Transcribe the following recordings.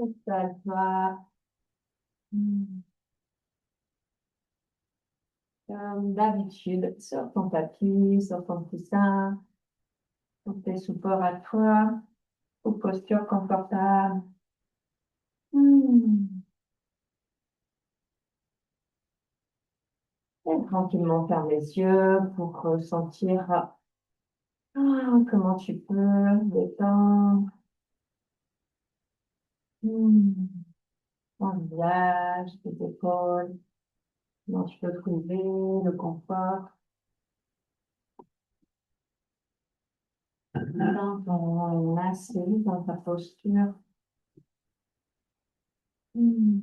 Installe-toi. Comme d'habitude, sur ton tapis, sur ton coussin, sur tes supports à toi, aux postures confortables. Hmm. Et tranquillement, ferme les yeux pour ressentir comment tu peux détendre ton visage, tes épaules, comment tu peux trouver le confort dans ton assise, dans ta posture. Hmm.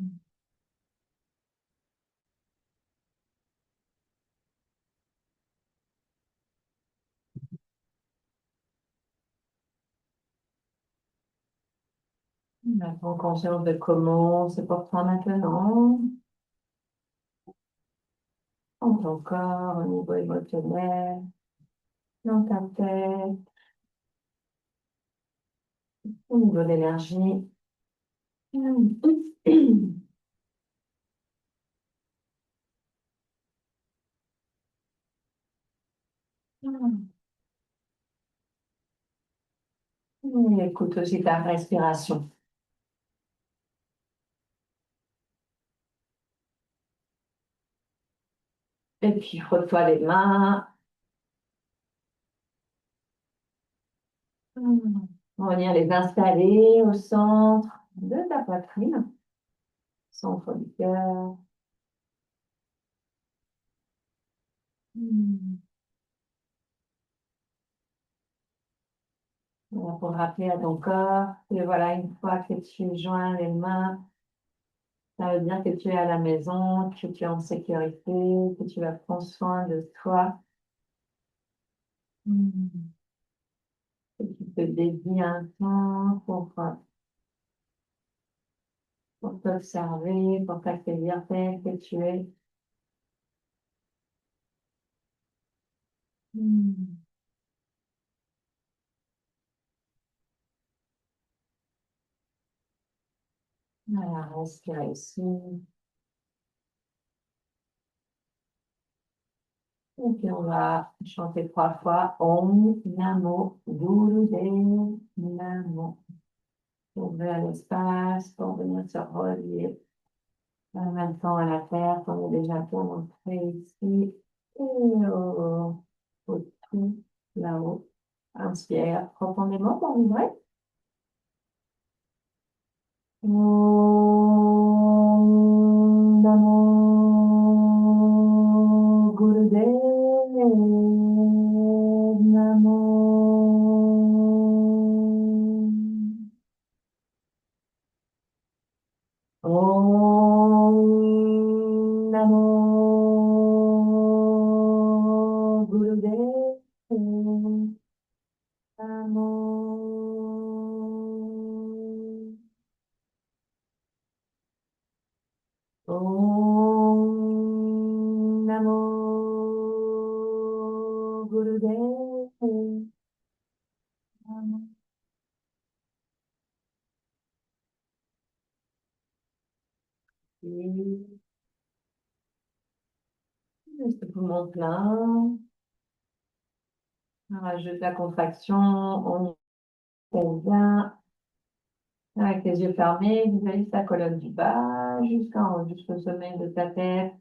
Prends conscience de comment se porte maintenant, dans ton corps, au niveau émotionnel, dans ta tête, au niveau de l'énergie. Écoute aussi ta respiration. Et puis, frotte-toi les mains. On va venir les installer au centre de ta poitrine, centre du cœur. Voilà, pour rappeler à ton corps que voilà, une fois que tu joins les mains, ça veut dire que tu es à la maison, que tu es en sécurité, que tu vas prendre soin de toi, que tu te dédies un temps pour t'observer, pour t'accueillir tel que tu es. Voilà, respire ici. Et puis on va chanter 3 fois Om Namo Gurudev Namo. Ouvrir l'espace pour venir se relier en même temps à la terre qu'on est déjà tout montré ici. Et au tout là-haut. Inspire profondément pour vibrer. Om Namo Gurudev Namo. Om Namo Gurudev Namo. Om Namo Gurudev Namo. Et juste poumon plein. On rajoute la contraction. On fait bien. Avec les yeux fermés, visualise ta colonne du bas jusqu'en haut, jusqu'au sommet de ta tête.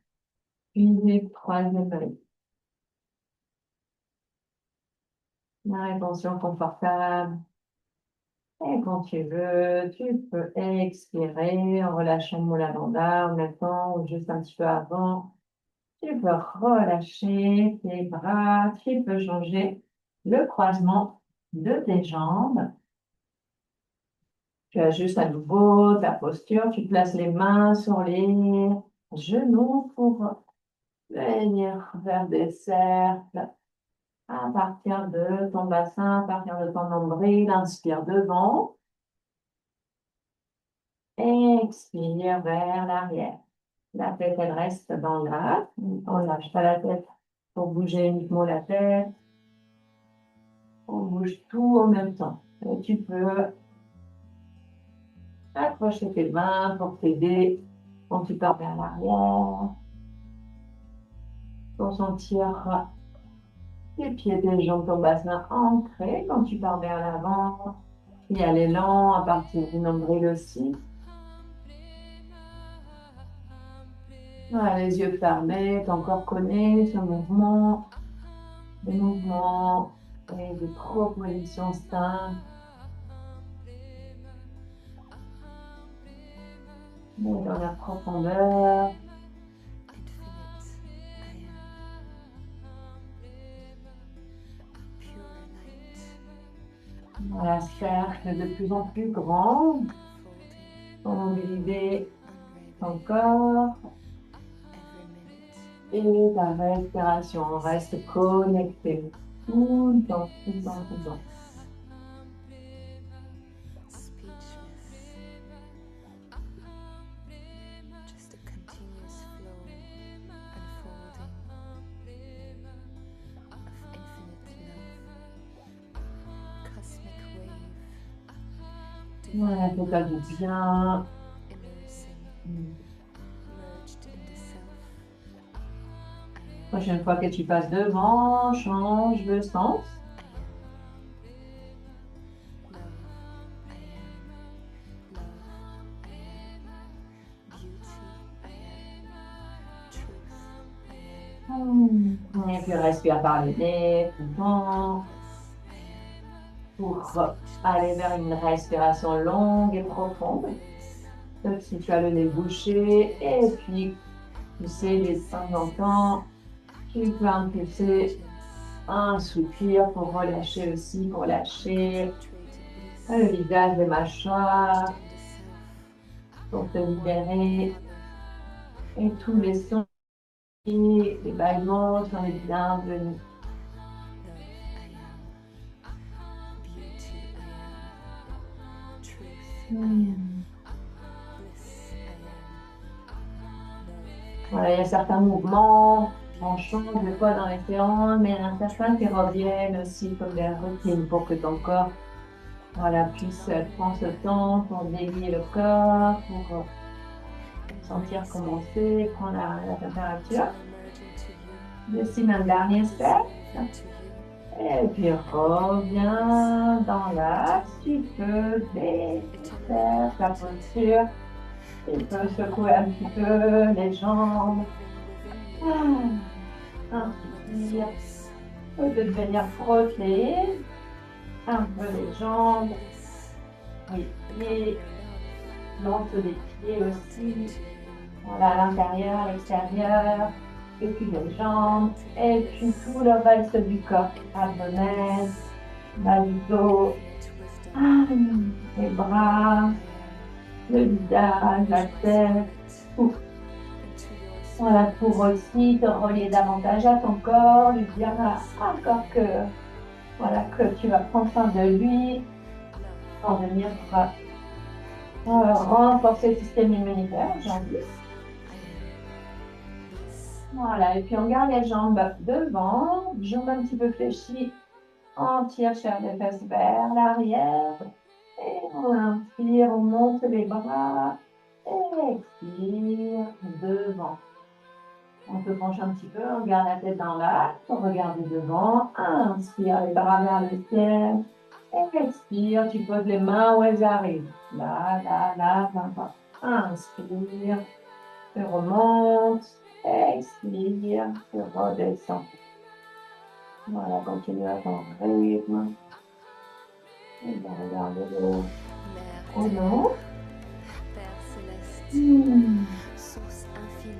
Puis le troisième œil. La rétention confortable. Et quand tu veux, tu peux expirer en relâchant le moula bandha en même temps ou juste un petit peu avant. Tu peux relâcher tes bras. Tu peux changer le croisement de tes jambes. Tu ajustes à nouveau ta posture. Tu places les mains sur les genoux pour venir vers des cercles à partir de ton bassin, à partir de ton nombril. Inspire devant. Expire vers l'arrière. La tête, elle reste dans l'axe. On lâche pas la tête pour bouger uniquement la tête. On bouge tout en même temps. Et tu peux Accrocher tes mains pour t'aider quand tu pars vers l'arrière. Pour sentir les pieds, tes jambes, ton bassin ancré quand tu pars vers l'avant. Y aller lent à partir du nombril aussi. Voilà, les yeux fermés, ton corps connaît ce mouvement, des mouvements et des propositions simples. Mais dans la profondeur. Voilà, cercle de plus en plus grand. Pour mobiliser ton corps et ta respiration. On reste connecté tout le temps, tout le temps, tout le temps. Voilà, fais-toi du bien. Prochaine fois que tu passes devant, change le sens. Et puis respire par le nez, tout le temps. Pour aller vers une respiration longue et profonde. Donc, si tu as le nez bouché, et puis, tu sais, de temps en temps, tu peux impulser un soupir pour relâcher aussi, pour lâcher le visage, les mâchoires, pour te libérer. Et tous les sons, les bâillements sont les bienvenus. Voilà, il y a certains mouvements, on change des fois dans les séances, mais il y en a certains qui reviennent aussi comme des routines pour que ton corps puisse prendre ce temps pour délier le corps, pour sentir commencer, prendre la température. Dessine un dernier step. Et puis reviens dans l'axe. Tu peux défaire ta posture. Tu peux secouer un petit peu les jambes. Inspire. De venir frotter un peu les jambes. Les pieds. L'once des pieds aussi. Voilà, à l'intérieur, à l'extérieur. Et puis les jambes. Et puis tout le reste du corps. Abdomen, bas du dos. Les bras. Le visage, la tête, tout. Voilà, pour aussi te relier davantage à ton corps, lui dire encore que tu vas prendre soin de lui, pour venir renforcer le système immunitaire aujourd'hui. Voilà, et puis on garde les jambes devant, jambes un petit peu fléchies, on tire chair des fesses vers l'arrière. Et on inspire, on monte les bras. Et expire, devant. On se penche un petit peu, on garde la tête dans l'axe, on regarde devant. Inspire, les bras vers le ciel. Et expire, tu poses les mains où elles arrivent. Là, là, là, là, là. Inspire, tu remontes. Expire, tu redescends. Voilà, continue à ton rythme. Et bien, regardez l'eau. Oh non. Source infinie.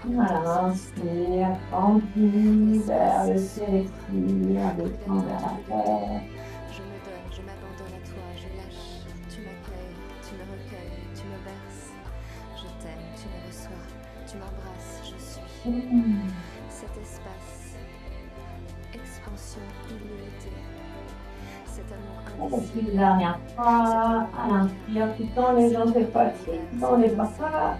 Voilà, inspire, envie vers le ciel, expire, descend vers la terre. Je me donne, je m'abandonne à toi, je lâche. Tu m'accueilles, tu me recueilles, tu me berces. Je t'aime, tu me reçois, tu m'embrasses, je suis. Cet espace, expansion illimitée. Cet amour Respire la dernière fois. À l'inspire, tu tends les jambes cette fois-ci, dans les bras.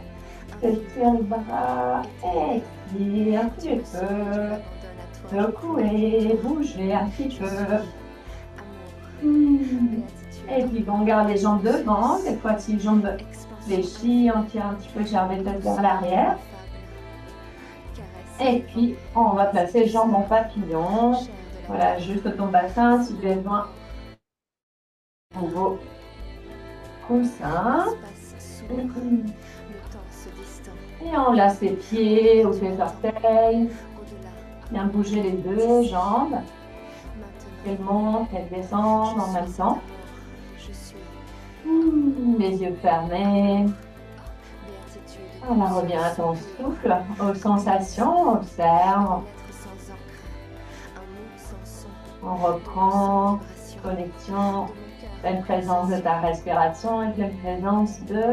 Expire les bras. Expire, tu peux secouer, bouger un petit peu. béatitude, Et puis, on garde les jambes devant. Cette fois-ci, jambes fléchies. On tire un petit peu, germer la tête vers l'arrière. Et puis, on va placer jambes en papillon. Voilà, juste ton bassin si besoin. Nouveau coussin. Et on laisse les pieds ou les orteils. Bien bouger les deux jambes. Elles montent, elles descendent en même temps. Les yeux fermés. Voilà, reviens à ton souffle, aux sensations, observe. On reprend, connexion, pleine présence de ta respiration et pleine présence de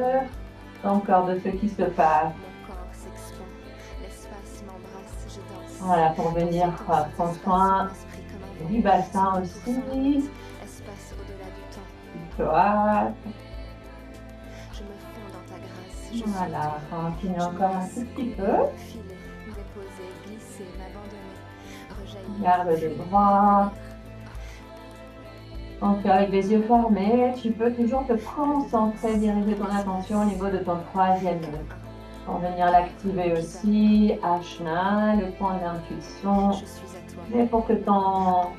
ton corps, de ce qui se passe. Voilà, pour venir prendre soin du bassin aussi. Voilà. Voilà, continue encore un tout petit peu. Garde les bras. Donc avec les yeux fermés, tu peux toujours te concentrer, diriger ton attention au niveau de ton troisième œil. Pour venir l'activer aussi, Ashna, le point d'intuition. Mais pour que ton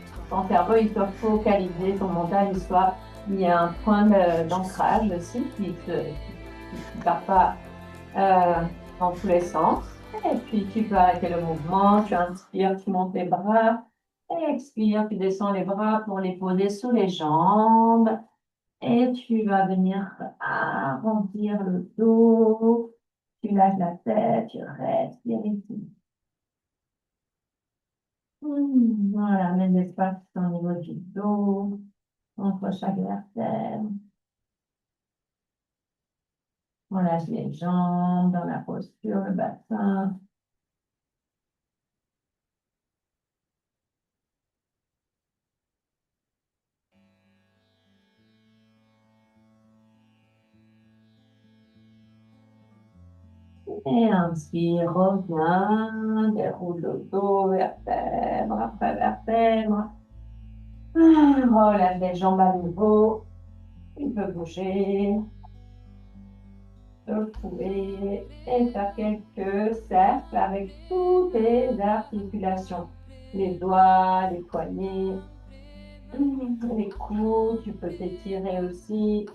cerveau il soit focalisé, ton mental il soit, il y a un point d'ancrage aussi qui ne part pas dans tous les sens. Et puis tu peux arrêter le mouvement, tu inspires, tu montes les bras. Expire, tu descends les bras pour les poser sous les jambes. Et tu vas venir arrondir le dos. Tu lâches la tête, tu respires ici. Voilà, mets de l'espace au niveau du dos, entre chaque vertèbre. On lâche les jambes dans la posture, le bassin. Et inspire, reviens, déroule le dos, vertèbre après vertèbre. Relâche les jambes à nouveau. Tu peux bouger, secouer et faire quelques cercles avec toutes tes articulations. Les doigts, les poignets, les coudes. Tu peux t'étirer aussi.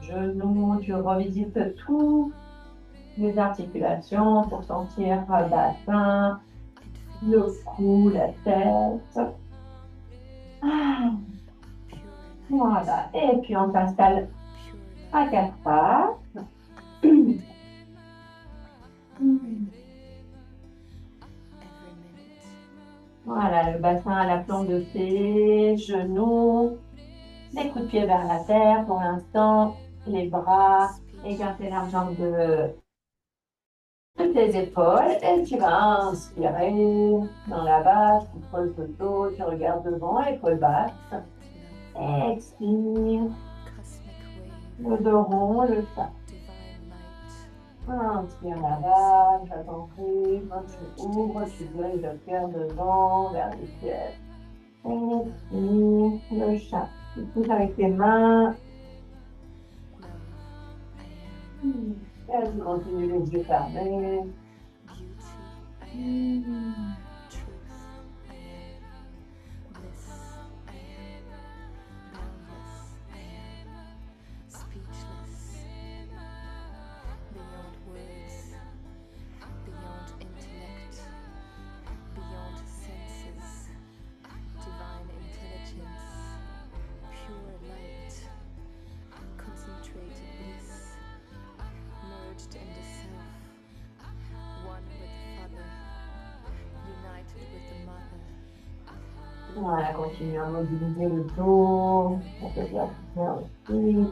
Genoux, tu revisites toutes les articulations pour sentir le bassin, le cou, la tête. Voilà. Et puis on s'installe à quatre pattes. Voilà, le bassin à la plante de tes genoux. Les coups de pied vers la terre pour l'instant. Les bras, écarter largeur de tes épaules. Et tu vas inspirer dans la base. Tu creuses le dos, tu regardes devant, épaule basse. Expire. Le dos rond, le sein. Inspire la vague, à ton rythme, tu ouvres, tu diriges le cœur devant, vers les pieds. Expire, le chat. Tu pousses avec tes mains. Et tu continues les yeux fermés. Voilà, continue à mobiliser le dos. On peut faire bien aussi.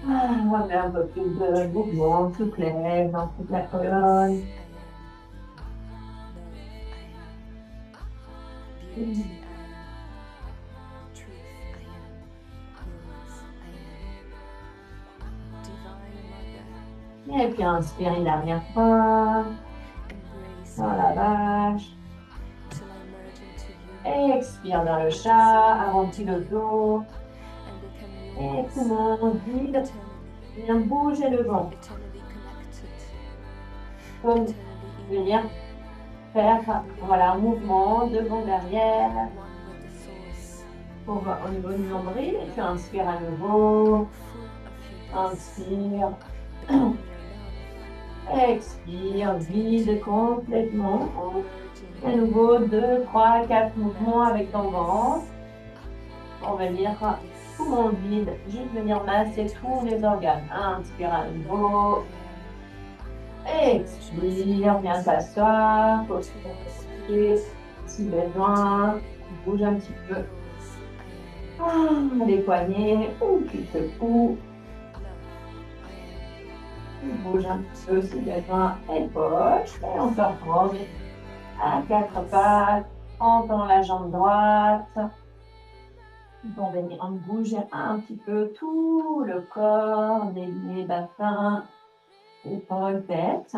On met un peu plus de mouvement, souplesse dans toute la colonne. Et puis inspire une dernière fois. Dans la vache. Expire. Inspire dans le chat, arrondis le dos. Et poumon vide. Viens bouger le ventre. Comme venir faire voilà, un mouvement devant, derrière. Au niveau du nombril, tu inspires à nouveau. Inspire. Expire, vide complètement. À nouveau, 2, 3, 4 mouvements avec ton ventre. On va venir poumon vide, juste venir masser tous les organes. Inspire à nouveau. Expire, viens t'asseoir. Pose ton pied si besoin. Bouge un petit peu. Les poignets, ou tu secoues. Bouge un petit peu si besoin. Et poche. Et on se retrouve à quatre pattes. On tend la jambe droite. On va venir bouger un petit peu tout le corps, les bassins, épaules, tête.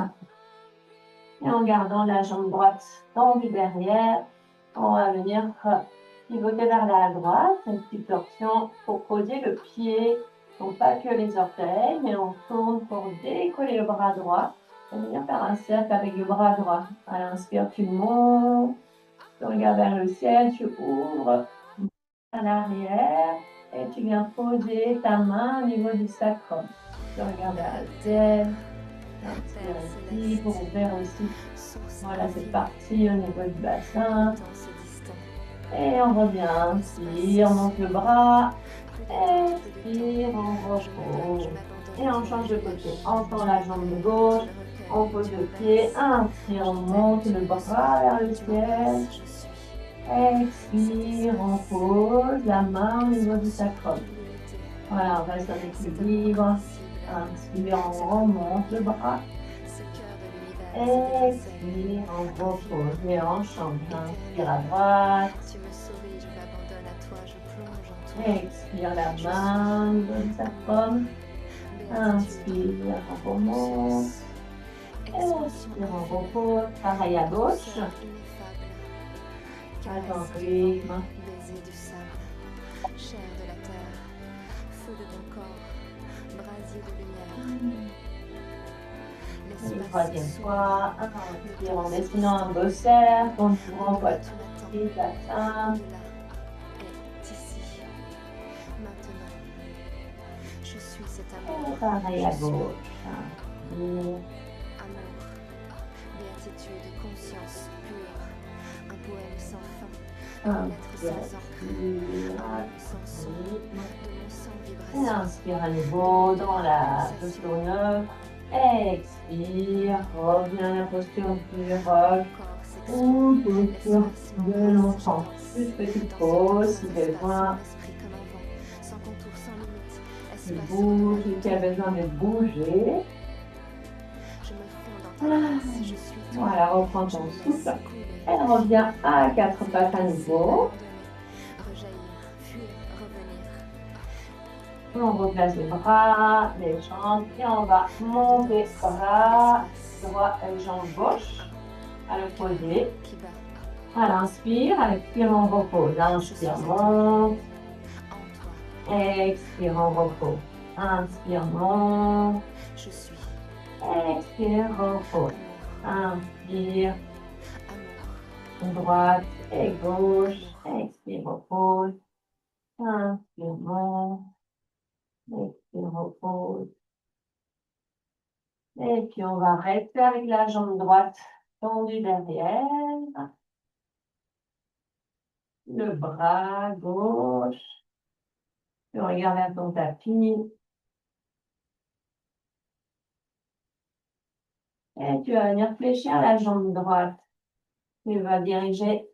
Et en gardant la jambe droite tendue derrière, on va venir pivoter vers la droite, une petite torsion pour poser le pied, donc pas que les orteils, mais on tourne pour décoller le bras droit. On va venir faire un cercle avec le bras droit. À l'inspire, tu montes, tu regardes vers le ciel, tu ouvres à l'arrière et tu viens poser ta main au niveau du sacrum. Tu regardes à la ciel. Inspire ici pour ouvrir aussi. Voilà, c'est parti au niveau du bassin. Et on revient. Inspire, on monte le bras. Expire, on repose. Et on change de côté. On tend la jambe de gauche. On pose le pied. Inspire, on monte le bras vers le ciel. Expire, on pose la main au niveau du sacrum. Voilà, on reste en équilibre. Inspire, on remonte le bras. Expire, on repose et on change. Inspire à droite. Expire la main au niveau du sacrum. Inspire, on remonte. Expire, on repose. Pareil à gauche. À ton rythme. Baiser du sable, chair de la terre, feu de ton corps, brasier de lumière. Une troisième fois. Inspire en dessinant un beau cercle. On tourne poitrine, bassin. Ici, maintenant, je suis cet amour. Pareil à gauche. Inspire. Amour, béatitude, conscience pure, un poème sans fin, une lettre sans ordre, sans son, de mon sang Et vibration. inspire à nouveau dans la posture neutre. Expire, reviens à la posture du rock ou posture de l'enfant. Plus petite pause si besoin. Tu bouges, tu as besoin de bouger. Voilà, reprends ton souffle. Et reviens à quatre pattes à nouveau. On replace les bras, les jambes et on va monter bras droit et jambe gauche à l'opposé. À l'inspire, à l'expire, on repose. Inspire, monte. Expire, on repose. Inspire, monte. Expire, repose. Inspire, droite et gauche. Expire, repose. Inspire, monte. Expire, repose. Et puis, on va rester avec la jambe droite tendue derrière. Le bras gauche. Tu regardes vers ton tapis. Et tu vas venir fléchir la jambe droite. Tu vas diriger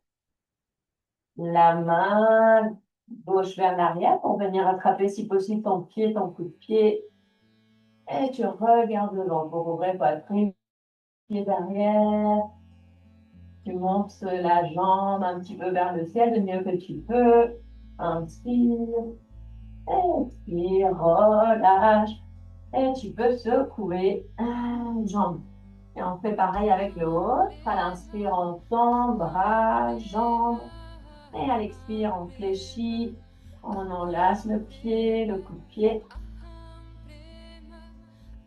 la main gauche vers l'arrière pour venir attraper si possible ton pied, ton coup de pied. Et tu regardes devant pour ouvrir poitrine, pied derrière. Tu montes la jambe un petit peu vers le ciel le mieux que tu peux. Inspire, expire, relâche. Et tu peux secouer une jambe. Et on fait pareil avec le haut. À l'inspire, on tombe, bras, jambes. Et à l'expire, on fléchit, on enlace le pied, le coup de pied.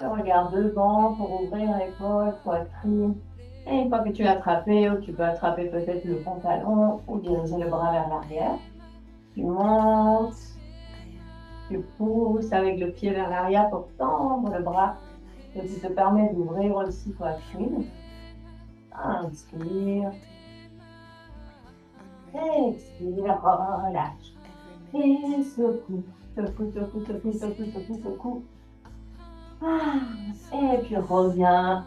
Je regarde devant pour ouvrir l'épaule, poitrine. Et une fois que tu as attrapé, tu peux attraper peut-être le pantalon ou diriger le bras vers l'arrière. Tu montes, tu pousses avec le pied vers l'arrière pour tendre le bras, ce qui te permet d'ouvrir aussi poitrine. Inspire, expire, relâche. Et secoue, secoue, secoue, secoue, secoue, secoue, secoue. Et puis reviens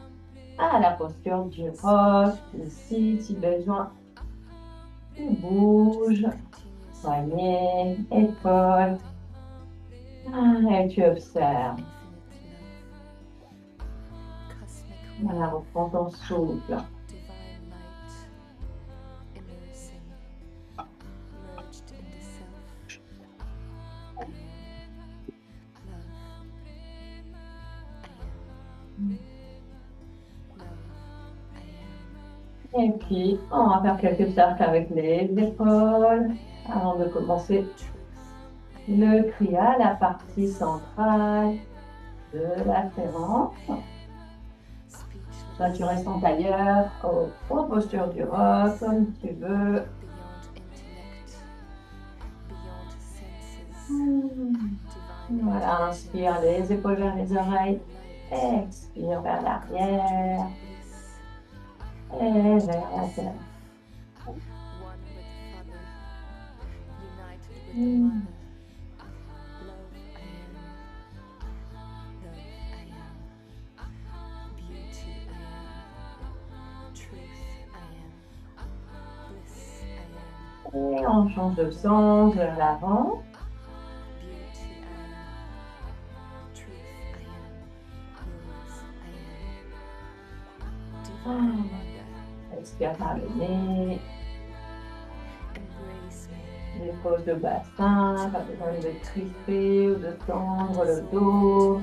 à la posture du roc, ici, si besoin. Tu bouges, poignet, épaule. Et tu observes. Voilà, reprends ton souffle. Et puis, on va faire quelques cercles avec les épaules avant de commencer le kriya, la partie centrale de la séance. Là, tu restes en tailleur, aux postures du roc, comme tu veux. Voilà, inspire les épaules vers les oreilles. Expire vers l'arrière. Et vers la terre. Et on change de sens vers l'avant. Expire par le nez. Dépose le bassin, pas besoin de crisper ou de tendre le dos.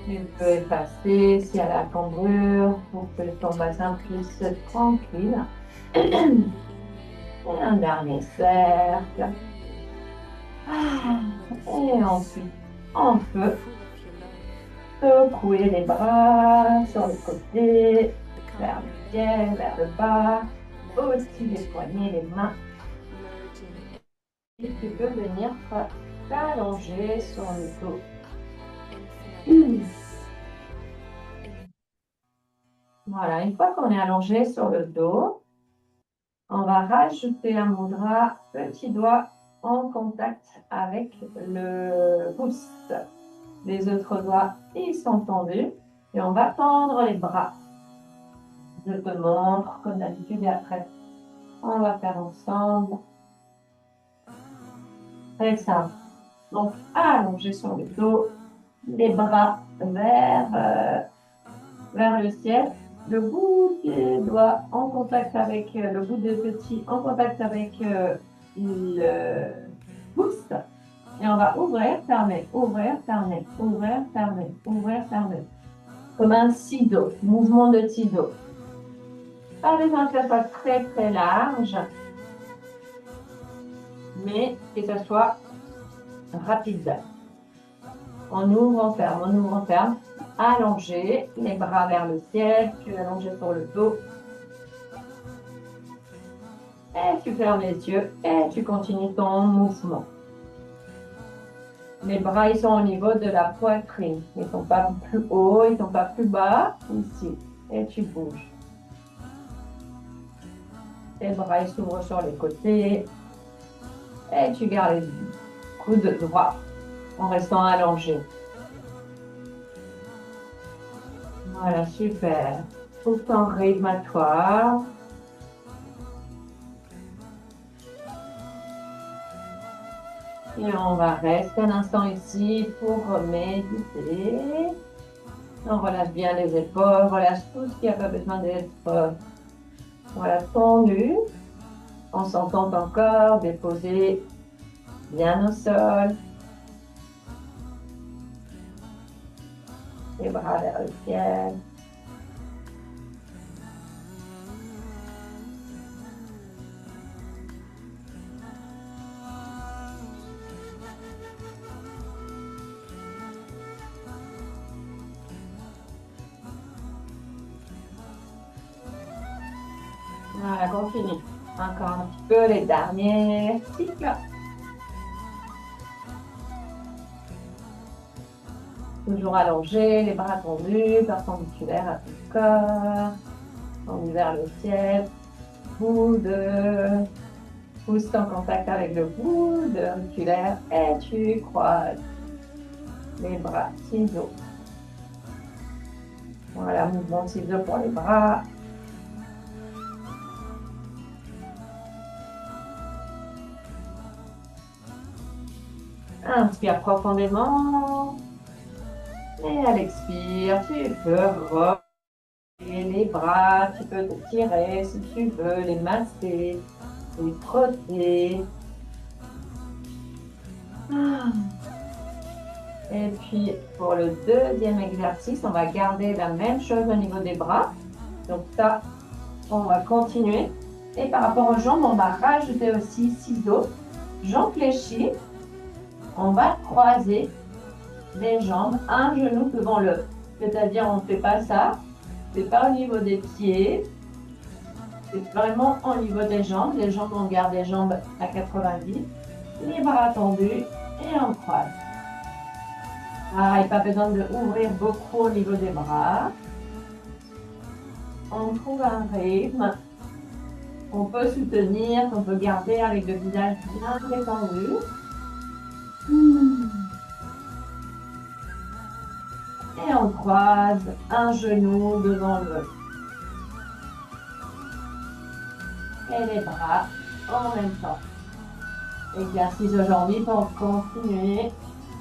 Tu peux effacer s'il y a la cambrure pour que ton bassin puisse être tranquille. Et un dernier cercle. Et ensuite, en feu, secouer les bras sur le côté, vers le ciel, vers le bas, aussi les poignets, les mains. Et tu peux venir t'allonger sur le dos. Voilà, une fois qu'on est allongé sur le dos, on va rajouter un mudra petit doigt en contact avec le pouce. Les autres doigts, ils sont tendus et on va tendre les bras. Je te montre comme d'habitude et après, on va faire ensemble. Très simple. Donc, allongé sur le dos, les bras vers le ciel. Le bout des doigts en contact avec le bout des petits, en contact avec le pouce. Et on va ouvrir, fermer, ouvrir, fermer, ouvrir, fermer, ouvrir, fermer. Comme un ciseau, mouvement de ciseau. Pas besoin que ça soit très très large, mais que ça soit rapide. On ouvre, on ferme, on ouvre, on ferme. Allongé, les bras vers le ciel, tu allongé sur le dos. Et tu fermes les yeux et tu continues ton mouvement. Les bras, ils sont au niveau de la poitrine. Ils ne sont pas plus hauts, ils ne sont pas plus bas. Ici. Et tu bouges. Les bras, ils s'ouvrent sur les côtés. Et tu gardes les coudes droits en restant allongé. Voilà, super. Trouve ton rythme à toi. Et on va rester un instant ici pour méditer. On relâche bien les épaules, relâche tout ce qui n'a pas besoin d'être voilà, tendu. On s'entend encore, déposer bien au sol. Les bras vers le ciel. Voilà, continue. Encore un petit peu les derniers cycles. Toujours allongé, les bras tendus, perpendiculaires à ton corps. Tendus vers le ciel. Coude, pouce en contact avec le coude auriculaire. Et tu croises les bras, ciseaux. Voilà, mouvement de ciseaux pour les bras. Inspire profondément. Et à l'expire, tu peux relever les bras, tu peux te tirer si tu veux, les masser, les frotter. Et puis, pour le deuxième exercice, on va garder la même chose au niveau des bras. Donc ça, on va continuer. Et par rapport aux jambes, on va rajouter aussi ciseaux, jambes fléchies. On va croiser les jambes, un genou devant l'autre. C'est-à-dire, on ne fait pas ça. C'est pas au niveau des pieds. C'est vraiment au niveau des jambes. Les jambes, on garde les jambes à 90. Les bras tendus et on croise. Pareil, pas besoin d'ouvrir beaucoup au niveau des bras. On trouve un rythme qu'on peut soutenir, qu'on peut garder avec le visage bien détendu. Et on croise un genou devant l'autre. Et les bras en même temps. Exercice aujourd'hui pour continuer.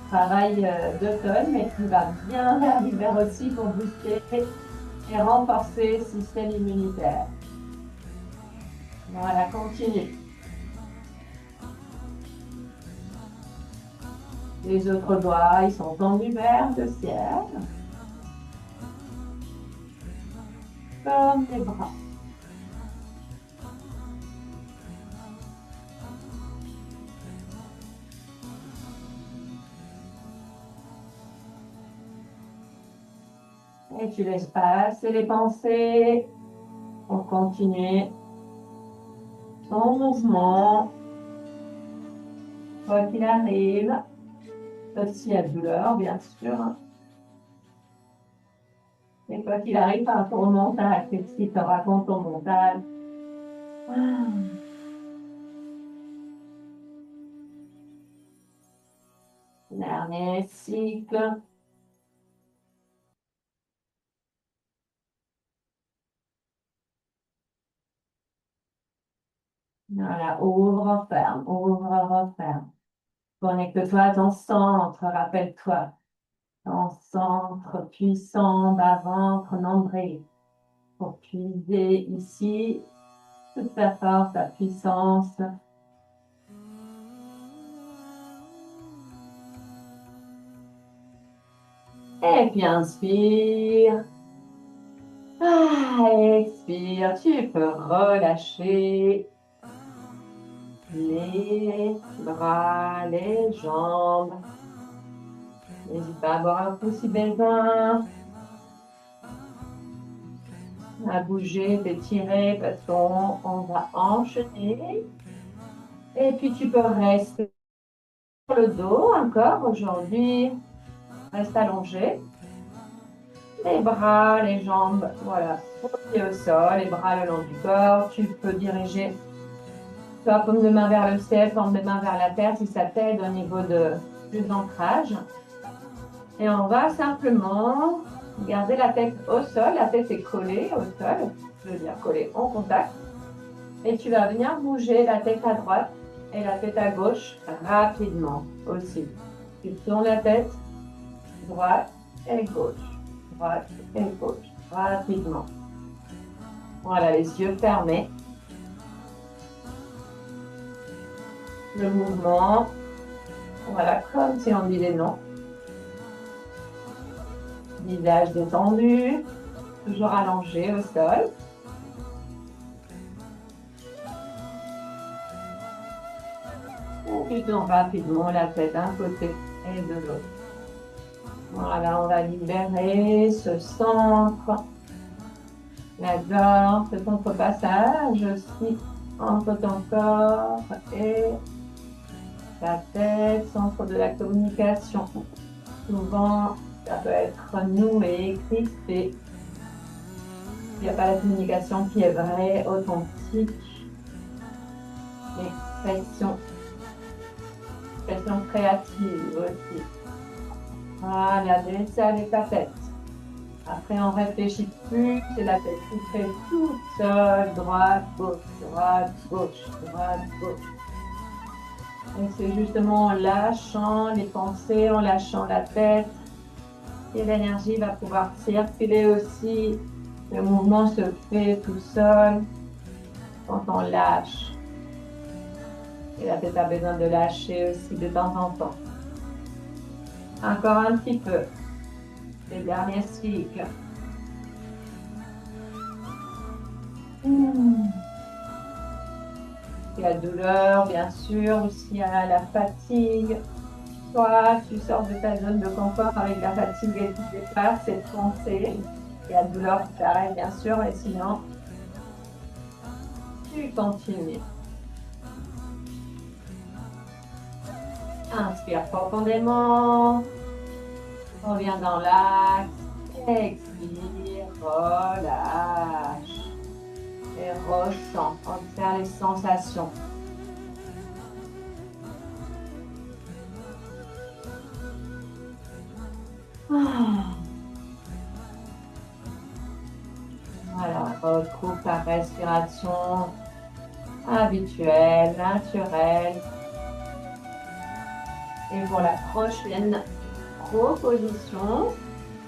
Travail d'automne, mais qui va bien vers l'hiver aussi pour booster et renforcer le système immunitaire. Voilà, continue. Les autres doigts, ils sont tendus vers le ciel. Comme les bras. Et tu laisses passer les pensées pour continuer ton mouvement. Quoi qu'il arrive, sauf s'il y a douleur, bien sûr. Et quoi qu'il arrive par rapport au mental, c'est ce qui te raconte ton mental. Dernier cycle. Voilà, ouvre, ferme, ouvre, referme. Connecte-toi à ton centre, rappelle-toi. Ton centre puissant, bas-ventre, nombril. Pour puiser ici toute ta force, ta puissance. Et puis inspire. Expire, tu peux relâcher les bras, les jambes. N'hésite pas à boire un coup si besoin. À bouger, t'étirer parce qu'on va enchaîner. Et puis tu peux rester sur le dos encore aujourd'hui. Reste allongé. Les bras, les jambes, voilà, pieds au sol, les bras le long du corps. Tu peux diriger, toi, paume de main vers le ciel, paume de main vers la terre si ça t'aide au niveau du ancrage. Et on va simplement garder la tête au sol. La tête est collée au sol, je veux dire collée en contact. Et tu vas venir bouger la tête à droite et la tête à gauche rapidement aussi. Tu tournes la tête droite et gauche. Droite et gauche, rapidement. Voilà, les yeux fermés. Le mouvement, voilà, comme si on disait non. Visage détendu, toujours allongé au sol. Et tu tournes rapidement la tête d'un côté et de l'autre. Voilà, on va libérer ce centre. La gorge, ce contrepassage aussi entre ton corps et ta tête, centre de la communication. Souvent, ça peut être noué, crispé. Il n'y a pas la communication qui est vraie, authentique. L'expression, expression créative aussi. Voilà, laisse aller ta tête. Après, on réfléchit plus, c'est la tête qui fait toute seule, droite, gauche, droite, gauche, droite, gauche. Et c'est justement en lâchant les pensées, en lâchant la tête, et l'énergie va pouvoir circuler aussi. Le mouvement se fait tout seul quand on lâche. Et la tête a besoin de lâcher aussi de temps en temps. Encore un petit peu. Les derniers cycles. Il y a la douleur, bien sûr, aussi il y a la fatigue. Soit tu sors de ta zone de confort avec la fatigue et tu dépasses cette pensée. Il y a la douleur qui t'arrête, bien sûr, et sinon, tu continues. Inspire profondément. Reviens dans l'axe. Expire, relâche. Et ressens. Observe les sensations. Voilà, retrouve ta respiration habituelle, naturelle. Et pour la prochaine proposition,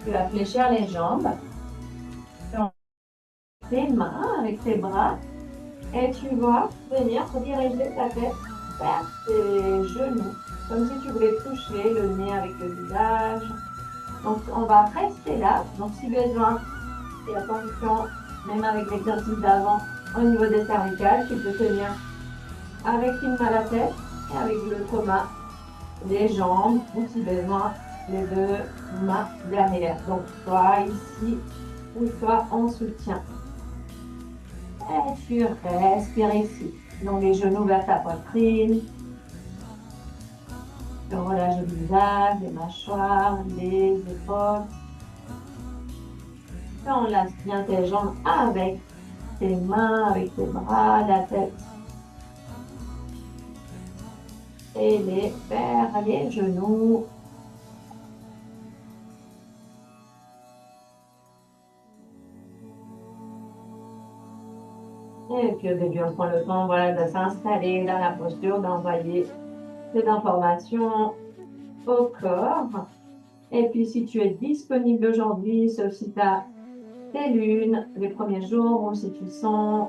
tu vas fléchir les jambes. Tes mains avec tes bras. Et tu vas venir rediriger ta tête vers tes genoux. Comme si tu voulais toucher le nez avec le visage. Donc, on va rester là. Donc, si besoin, et attention, même avec l'exercice d'avant, au niveau des cervicales, tu peux tenir avec une main la tête et avec l'autre main les jambes, ou si besoin, les deux mains derrière. Donc, soit ici, ou soit en soutien. Et tu respires ici. Donc, les genoux vers ta poitrine. Tu relâches le visage, les mâchoires, les épaules. Et on laisse bien tes jambes avec tes mains, avec tes bras, la tête. Et vers les genoux. Et puis au début, on prend le temps voilà, de s'installer dans la posture, d'envoyer ces informations au corps. Et puis si tu es disponible aujourd'hui, sauf si tu as tes lunes les premiers jours ou si tu sens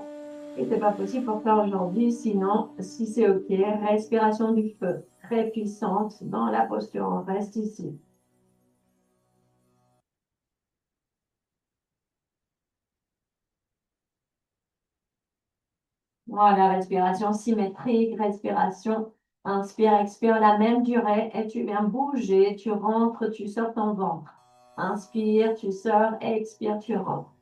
que ce n'est pas possible pour toi aujourd'hui, sinon, si c'est OK, respiration du feu très puissante dans la posture. On reste ici. Voilà, respiration symétrique, respiration, inspire, expire la même durée et tu viens bouger, tu rentres, tu sors ton ventre. Inspire, tu sors, expire, tu rentres.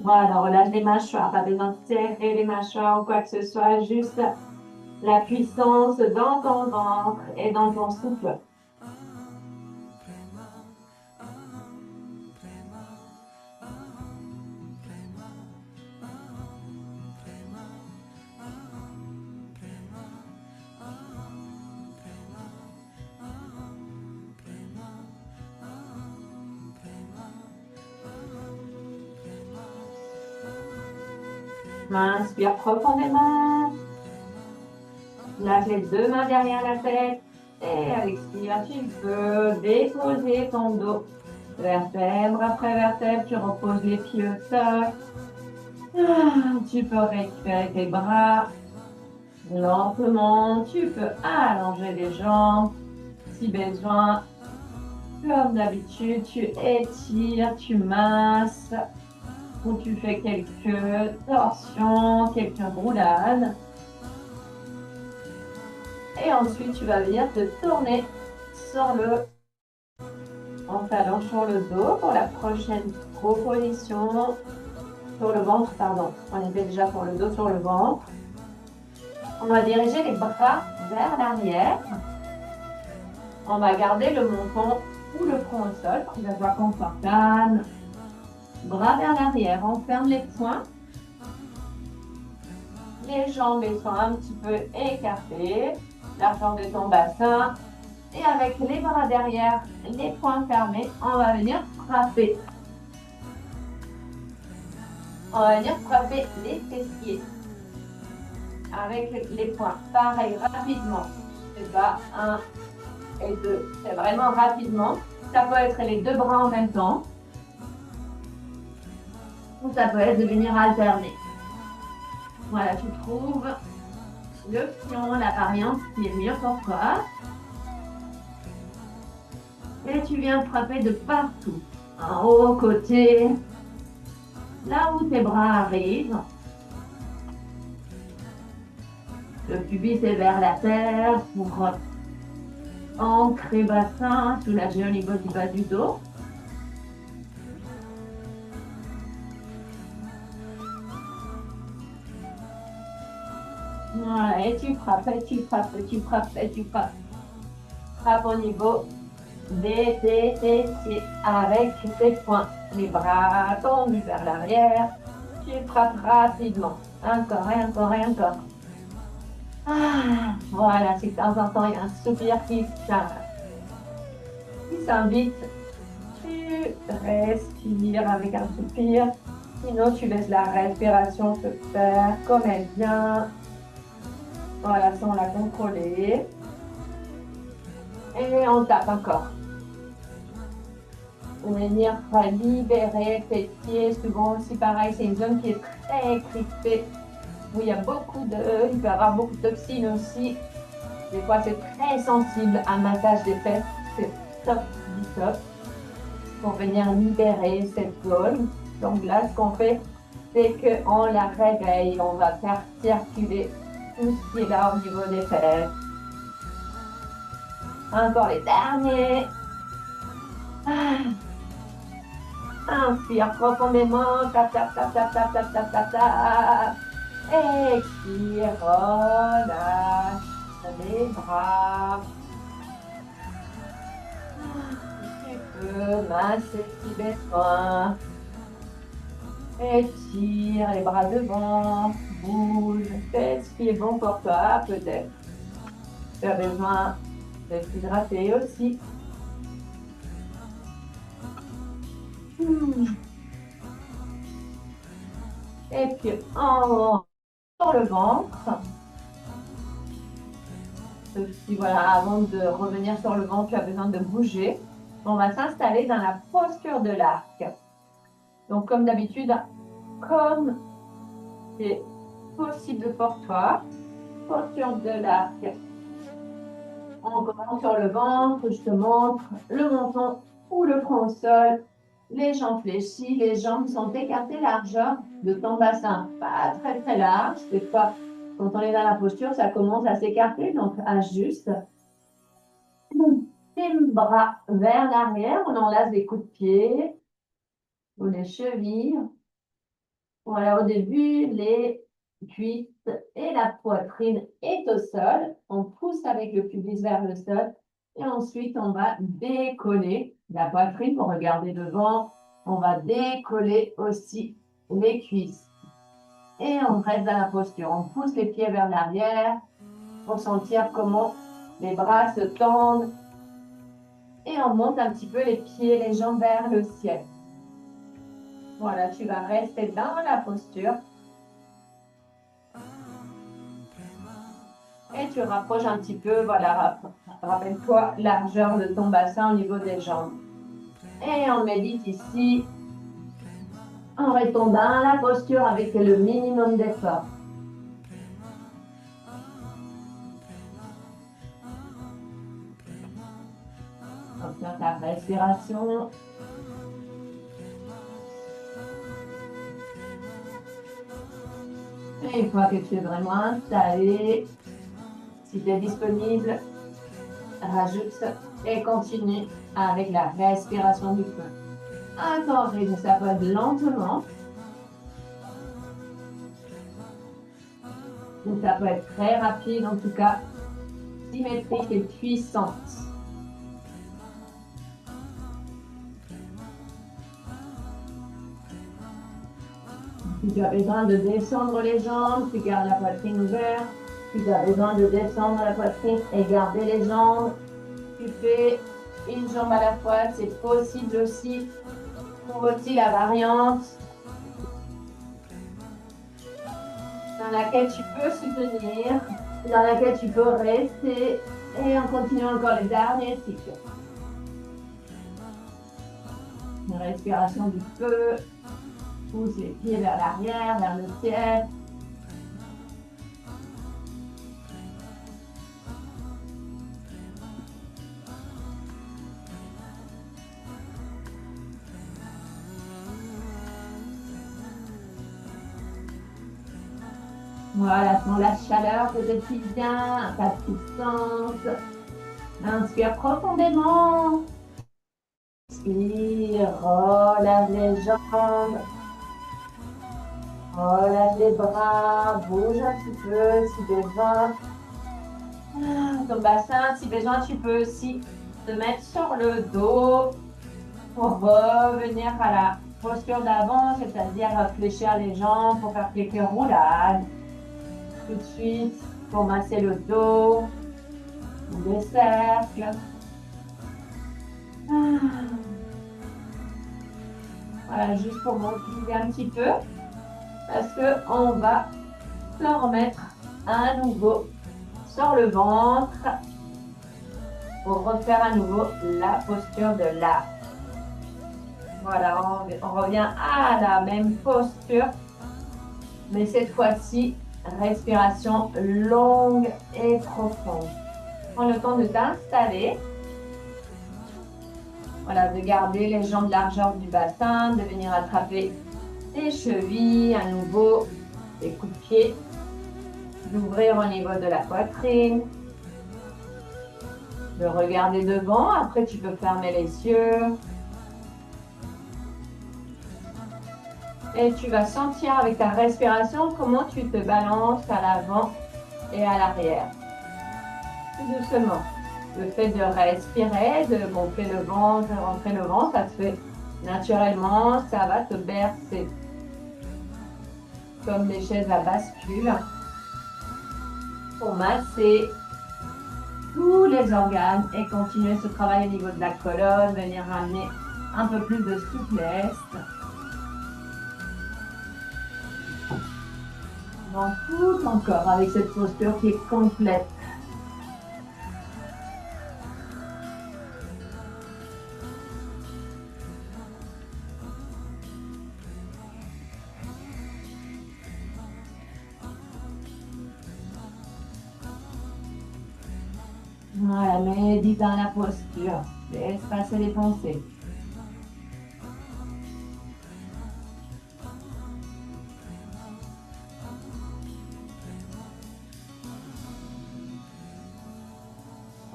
Voilà, relâche les mâchoires, pas besoin de serrer les mâchoires ou quoi que ce soit, juste la puissance dans ton ventre et dans ton souffle. Inspire profondément. Lâche les deux mains derrière la tête. Et à l'expire, tu peux déposer ton dos. Vertèbre après vertèbre, tu reposes les pieds au sol. Tu peux récupérer tes bras. Lentement, tu peux allonger les jambes. Si besoin, comme d'habitude, tu étires, tu masses. où tu fais quelques torsions, quelques roulades. Et ensuite, tu vas venir te tourner sur en t'allongeant le dos pour la prochaine proposition. Sur le ventre, pardon. On était déjà pour le dos sur le ventre. On va diriger les bras vers l'arrière. On va garder le menton ou le front au sol pour qu'il soit confortable. Bras vers l'arrière, on ferme les poings. Les jambes sont un petit peu écartées. Largeur de ton bassin. Et avec les bras derrière, les poings fermés, on va venir frapper. On va venir frapper les fessiers avec les poings. Pareil, rapidement. C'est pas 1 et 2. C'est vraiment rapidement. Ça peut être les deux bras en même temps. Ou ça peut être de venir alterner. Voilà, tu trouves l'option, la variante qui est mieux pour toi. Et tu viens frapper de partout. En haut, côté, là où tes bras arrivent. Le pubis est vers la terre pour ancrer bassin, soulager au niveau du bas du dos. Voilà, et tu frappes, et tu frappes, et tu frappes, et tu frappes. Frappe au niveau des fessiers avec tes poings. Les bras tendus vers l'arrière. Tu frappes rapidement. Encore et encore et encore. Ah, voilà, si de temps en temps il y a un soupir qui s'invite, tu respires avec un soupir. Sinon, tu laisses la respiration se faire comme elle vient. Voilà, sans la contrôler. Et on tape encore. Venir libérer tes pieds. Souvent aussi, pareil, c'est une zone qui est très crispée, où il y a il peut y avoir beaucoup de toxines aussi. Des fois, c'est très sensible à massage des fesses. C'est top du top pour venir libérer cette zone. Donc là, ce qu'on fait, c'est qu'on la réveille. On va faire circuler tout ce qui est là au niveau des fesses. Encore les derniers. Inspire profondément. Tap, tap, tap, tap, tap, tap, tap, tap, tap. Expire, relâche les bras. Tu peux masser si besoin. Étire les bras devant. Bouge. Fais ce qui est bon pour toi, peut-être. Tu as besoin de t'hydrater aussi. Et puis, sur le ventre. Ceci, voilà, avant de revenir sur le ventre, tu as besoin de bouger. On va s'installer dans la posture de l'arc. Donc, comme d'habitude, comme c'est possible pour toi, posture de l'arc. On commence sur le ventre, je te montre le menton ou le front au sol, les jambes fléchies, les jambes sont écartées, largeur de ton bassin, pas très très large, c'est pas, quand on est dans la posture, ça commence à s'écarter, donc ajuste. Les bras vers l'arrière, on enlace les coups de pied ou les chevilles. Voilà, au début, les cuisses et la poitrine est au sol. On pousse avec le pubis vers le sol. Et ensuite, on va décoller la poitrine pour regarder devant. On va décoller aussi les cuisses. Et on reste dans la posture. On pousse les pieds vers l'arrière pour sentir comment les bras se tendent. Et on monte un petit peu les pieds, les jambes vers le ciel. Voilà, tu vas rester dans la posture. Et tu rapproches un petit peu, voilà, rappelle-toi largeur de ton bassin au niveau des jambes. Et on médite ici, en restant dans la posture avec le minimum d'effort. Observe ta respiration. Et une fois que tu es vraiment installé, si tu es disponible, rajoute et continue avec la respiration du feu. À ton rythme, ça peut être lentement ou ça peut être très rapide, en tout cas symétrique et puissante. Si tu as besoin de descendre les jambes, tu gardes la poitrine ouverte. Si tu as besoin de descendre la poitrine et garder les jambes, tu fais une jambe à la fois, c'est possible aussi. Trouve aussi la variante dans laquelle tu peux soutenir, dans laquelle tu peux rester et en continuant encore les derniers cycles. Une respiration du feu, pousse les pieds vers l'arrière, vers le ciel. Voilà, sens la chaleur de tes quotidien, ta puissance. Inspire profondément. Expire, relâche les jambes. Relâche les bras, bouge un petit peu si besoin. Ton bassin, si besoin, tu peux aussi te mettre sur le dos pour revenir à la posture d'avant, c'est-à-dire fléchir les jambes pour faire quelques roulades. Tout de suite, pour masser le dos, des cercles. Voilà, juste pour motiver un petit peu, parce qu'on va se remettre à nouveau sur le ventre pour refaire à nouveau la posture de l'arc. Voilà, on revient à la même posture, mais cette fois-ci, respiration longue et profonde. Prends le temps de t'installer. Voilà, de garder les jambes largeur du bassin, de venir attraper tes chevilles à nouveau, les coups de pied, d'ouvrir au niveau de la poitrine, de regarder devant. Après, tu peux fermer les yeux. Et tu vas sentir avec ta respiration comment tu te balances à l'avant et à l'arrière. Tout doucement. Le fait de respirer, de gonfler le ventre, de rentrer le ventre, ça se fait naturellement, ça va te bercer. Comme des chaises à bascule. Pour masser tous les organes et continuer ce travail au niveau de la colonne, venir ramener un peu plus de souplesse dans tout ton corps avec cette posture qui est complète. Voilà, médite dans la posture, laisse passer les pensées.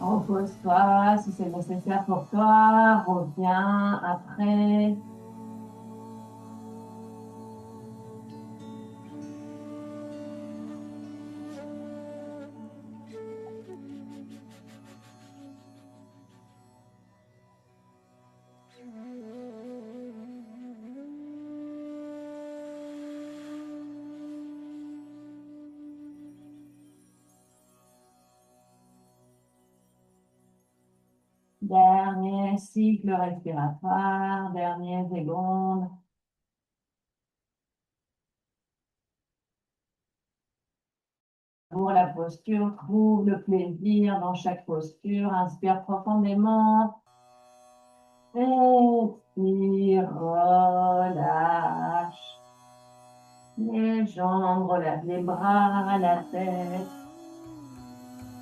Repose-toi si c'est nécessaire pour toi, reviens après. Dernier cycle respiratoire, dernière seconde. Pour la posture, trouve le plaisir dans chaque posture. Inspire profondément. Expire, relâche. Les jambes, relâche les bras, la tête.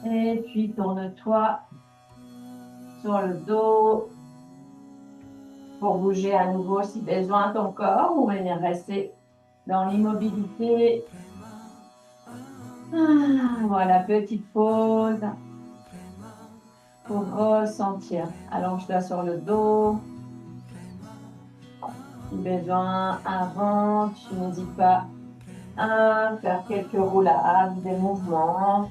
Et puis tourne-toi sur le dos pour bouger à nouveau si besoin ton corps ou venir rester dans l'immobilité Voilà, petite pause pour ressentir. Allonge-toi sur le dos. Si besoin, avant, tu n'hésites pas à faire quelques roulades, des mouvements.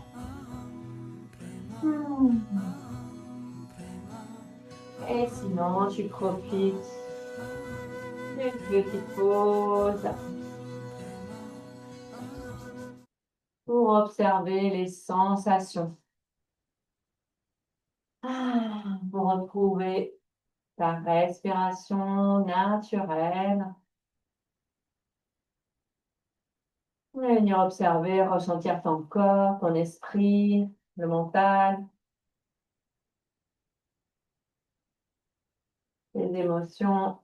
Et sinon, tu profites d'une petite pause pour observer les sensations. Pour retrouver ta respiration naturelle. Venir observer, ressentir ton corps, ton esprit, le mental, les émotions.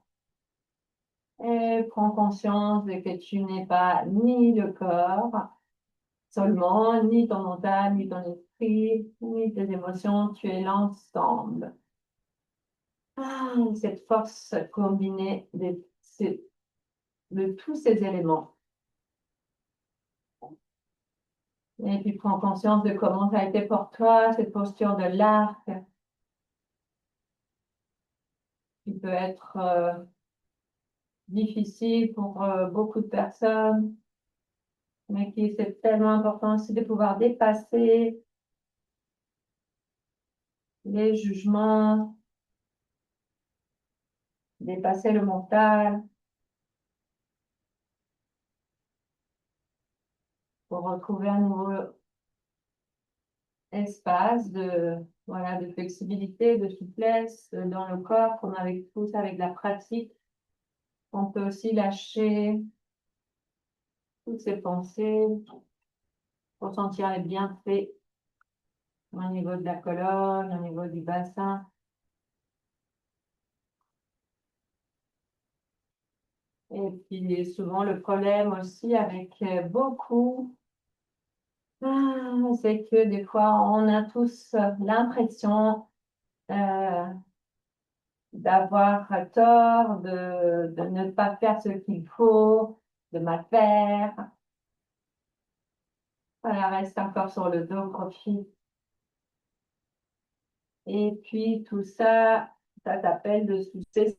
Et prends conscience de que tu n'es pas ni le corps seulement, ni ton mental, ni ton esprit, ni tes émotions, tu es l'ensemble. Cette force combinée de tous ces éléments. Et puis prends conscience de comment ça a été pour toi, cette posture de l'arc, qui peut être difficile pour beaucoup de personnes, mais qui c'est tellement important aussi de pouvoir dépasser les jugements, dépasser le mental, pour retrouver un nouveau espace voilà, de flexibilité, de souplesse dans le corps, comme avec tous, avec la pratique. On peut aussi lâcher toutes ces pensées, ressentir les bienfaits au niveau de la colonne, au niveau du bassin. Et puis souvent le problème aussi avec beaucoup, c'est que des fois on a tous l'impression euh, d'avoir tort, de ne pas faire ce qu'il faut, de mal faire. Voilà, reste encore sur le dos, profite. Et puis tout ça, ça t'appelle de sous-estimer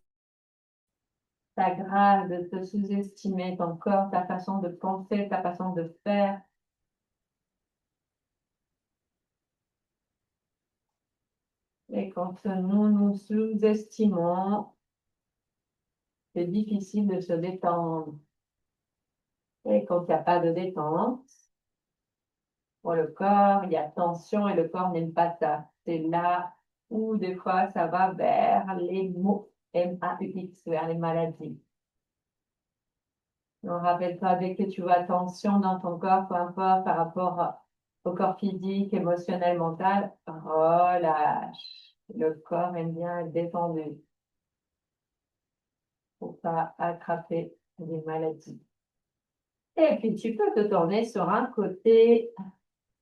ta grave, de te sous-estimer ton corps, ta façon de penser, ta façon de faire. Et quand nous nous sous-estimons, c'est difficile de se détendre. Et quand il n'y a pas de détente, pour le corps, il y a tension et le corps n'aime pas ça. C'est là où des fois ça va vers les maux, MAUX, vers les maladies. Donc, rappelle-toi, dès que tu vois tension dans ton corps, peu importe par rapport au corps physique, émotionnel, mental, relâche. Le corps aime bien être détendu pour pas attraper des maladies. Et puis, tu peux te tourner sur un côté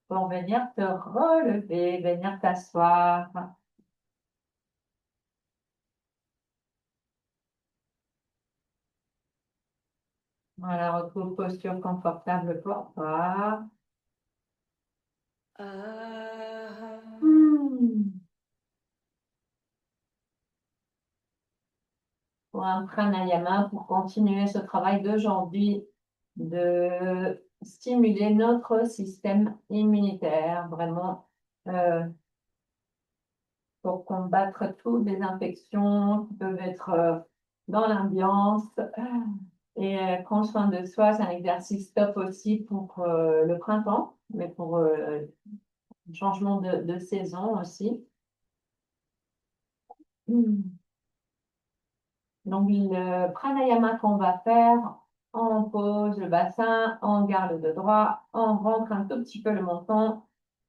pour venir te relever, venir t'asseoir. Voilà, retrouve posture confortable pour toi. Hmm. Pour un pranayama, pour continuer ce travail d'aujourd'hui, de stimuler notre système immunitaire, vraiment, pour combattre toutes les infections qui peuvent être dans l'ambiance. Et prendre soin de soi, c'est un exercice top aussi pour le printemps, mais pour le changement de saison aussi. Donc, le pranayama qu'on va faire, on pose le bassin, on garde le dos droit, on rentre un tout petit peu le menton.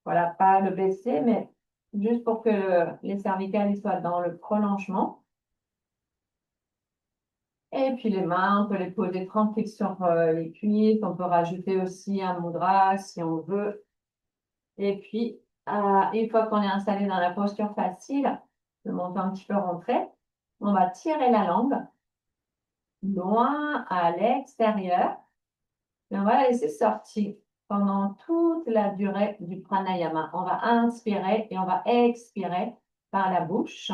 Voilà, pas le baisser, mais juste pour que les cervicales ils soient dans le prolongement. Et puis les mains, on peut les poser tranquilles sur les cuisses. On peut rajouter aussi un mudra si on veut. Et puis, une fois qu'on est installé dans la posture facile, le menton un petit peu rentré, on va tirer la langue loin à l'extérieur. Et on va la laisser sortir. pendant toute la durée du pranayama. On va inspirer et on va expirer par la bouche.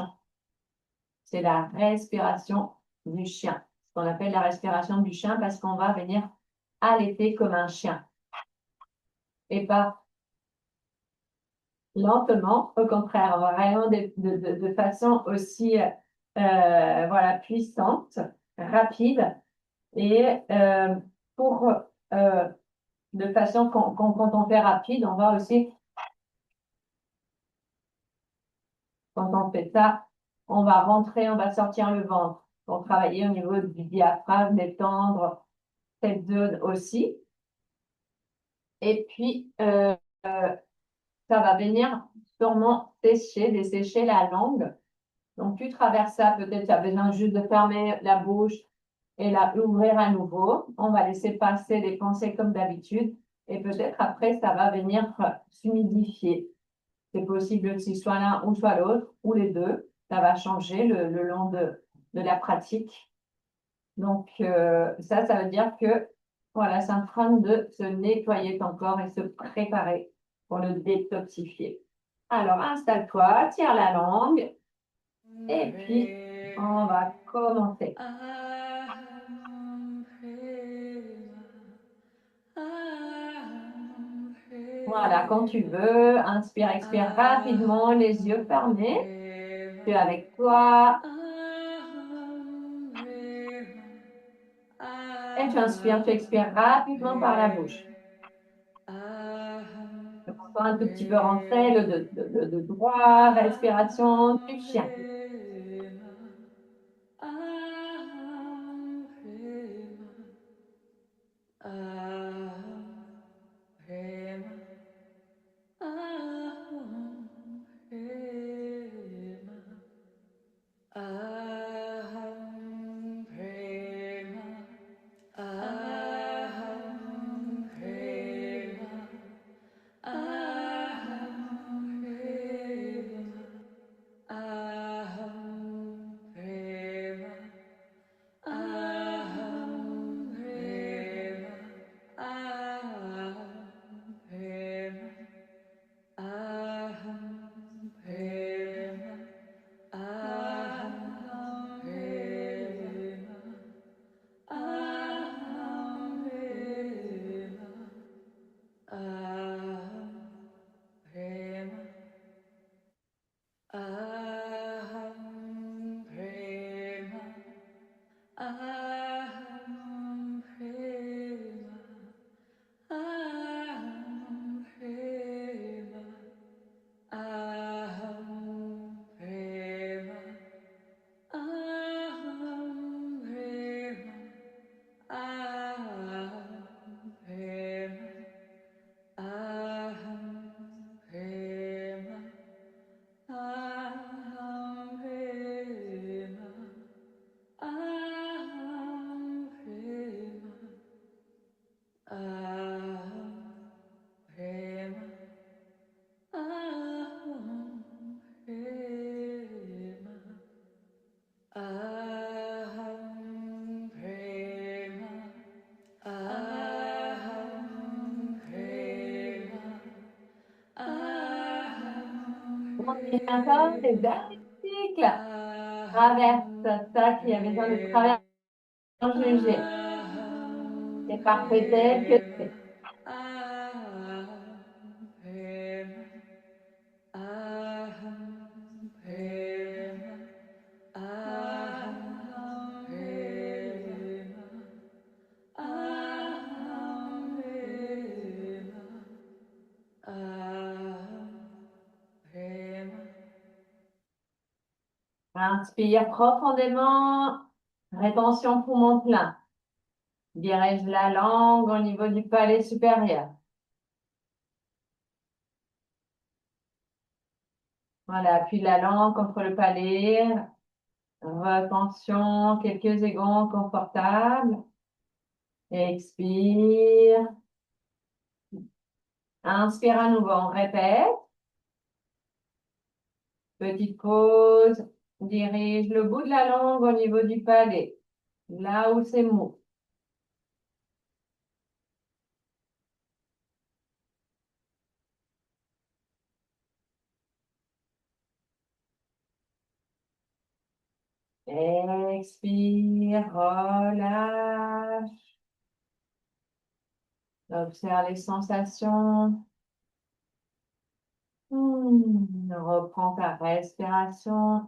C'est la respiration du chien. Ce qu'on appelle la respiration du chien parce qu'on va venir allaiter comme un chien. Et pas lentement, au contraire, on va vraiment de façon aussi voilà, puissante, rapide. Et pour de façon quand on fait rapide, on va aussi, quand on fait ça, on va rentrer, on va sortir le ventre pour travailler au niveau du diaphragme, détendre cette zone aussi. Et puis, ça va venir sûrement dessécher la langue. Donc, tu traverses ça, peut-être tu as besoin juste de fermer la bouche et la ouvrir à nouveau. On va laisser passer les pensées comme d'habitude. Et peut-être après, ça va venir s'humidifier. C'est possible que ce soit l'un ou soit l'autre, ou les deux. Ça va changer le long de la pratique. Donc, ça veut dire que voilà, c'est en train de se nettoyer ton corps et se préparer pour le détoxifier. Alors, installe-toi, tire la langue et puis on va commencer. Voilà, quand tu veux, inspire, expire rapidement, les yeux fermés. Tu es avec toi. Et tu inspires, tu expires rapidement par la bouche. Encore un tout petit peu rentrer, le droit, respiration du chien. On y encore des derniers cycles. Traverse ça qui a besoin de traverser sans juger. C'est parfait tel que c'est. Inspire profondément. Rétention poumon plein. Dirige la langue au niveau du palais supérieur. Voilà, appuie la langue contre le palais. Retention, quelques égons confortables. Expire. Inspire à nouveau, on répète. Petite pause. Dirige le bout de la langue au niveau du palais, là où c'est mou. Expire, relâche. Observe les sensations. Reprends ta respiration.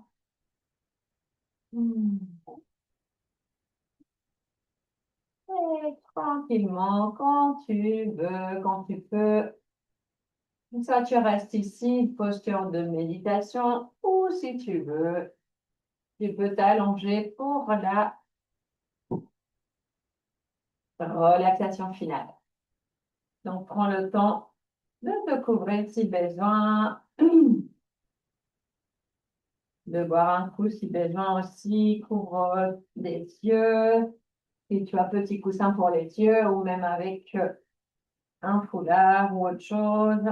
Et tranquillement, quand tu veux, quand tu peux. Ça, tu restes ici, posture de méditation, ou si tu veux, tu peux t'allonger pour la relaxation finale. Donc, prends le temps de te couvrir si besoin, de boire un coup si besoin aussi, couvre les yeux. Si tu as petit coussin pour les yeux ou même avec un foulard ou autre chose.